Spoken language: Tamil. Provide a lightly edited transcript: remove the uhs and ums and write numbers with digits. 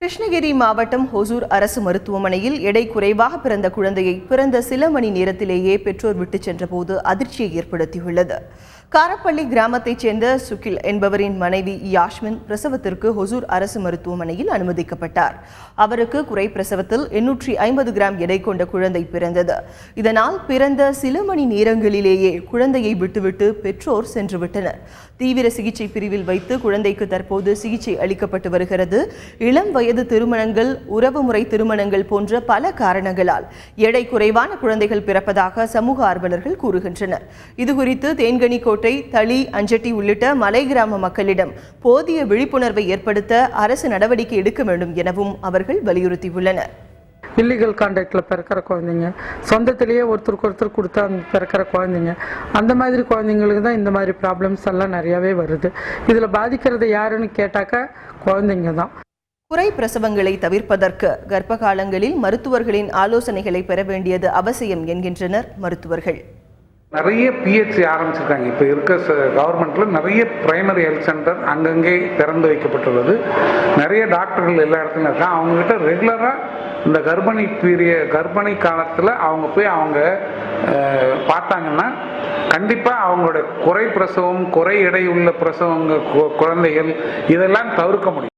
கிருஷ்ணகிரி மாவட்டம் ஹொசூர் அரசு மருத்துவமனையில் எடை குறைவாக பிறந்த குழந்தையை பிறந்த சில மணி நேரத்திலேயே பெற்றோர் விட்டுச் சென்றபோது அதிர்ச்சியை ஏற்படுத்தியுள்ளது. காரப்பள்ளி கிராமத்தைச் சேர்ந்த சுகில் என்பவரின் மனைவி யாஸ்மின் பிரசவத்திற்கு ஹொசூர் அரசு மருத்துவமனையில் அனுமதிக்கப்பட்டார். அவருக்கு குறை பிரசவத்தில் 850 கிராம் எடை கொண்ட குழந்தை பிறந்தது. இதனால் பிறந்த சில மணி நேரங்களிலேயே குழந்தையை விட்டுவிட்டு பெற்றோர் சென்றுவிட்டனர். தீவிர சிகிச்சை பிரிவில் வைத்து குழந்தைக்கு தற்போது சிகிச்சை அளிக்கப்பட்டு வருகிறது. இளம் வயது திருமணங்கள், உறவுமுறை திருமணங்கள் போன்ற பல காரணங்களால் எடை குறைவான குழந்தைகள் பிறப்பதாக சமூக ஆர்வலர்கள் கூறுகின்றனர். இதுகுறித்து தேன்கனிக்கோட்டை, தளி, அஞ்சட்டி உள்ளிட்ட மலை கிராம மக்களிடம் போதிய விழிப்புணர்வை ஏற்படுத்த அரசு நடவடிக்கை எடுக்க வேண்டும் எனவும் அவர்கள் வலியுறுத்தியுள்ளனர். இல்லீகல் கான்டாக்டில் பிறக்கிற குழந்தைங்க, சொந்தத்திலேயே ஒருத்தருக்கு ஒருத்தர் கொடுத்தா பிறக்கிற குழந்தைங்க, அந்த மாதிரி குழந்தைங்களுக்கு தான் இந்த மாதிரி ப்ராப்ளம்ஸ் எல்லாம் நிறையாவே வருது. இதில் பாதிக்கிறது யாருன்னு கேட்டாக்கா குழந்தைங்க தான். குறை பிரசவங்களை தவிர்ப்பதற்கு கர்ப்ப காலங்களில் மருத்துவர்களின் ஆலோசனைகளை பெற வேண்டியது அவசியம் என்கின்றனர் மருத்துவர்கள். நிறைய பிஹெச்சி ஆரம்பிச்சிருக்காங்க. இப்போ இருக்க கவர்மெண்ட்டில் நிறைய பிரைமரி ஹெல்த் சென்டர் அங்கங்கே திறந்து வைக்கப்பட்டுள்ளது. நிறைய டாக்டர்கள் எல்லா இடத்துலையும் இருக்காங்க. அவங்ககிட்ட ரெகுலராக இந்த கர்ப்பிணி காலத்தில் அவங்க போய் அவங்க பார்த்தாங்கன்னா கண்டிப்பாக அவங்களோட குறை பிரசவம், குறை எடை உள்ள பிரசவங்க, குழந்தைகள் இதெல்லாம் தவிர்க்க முடியும்.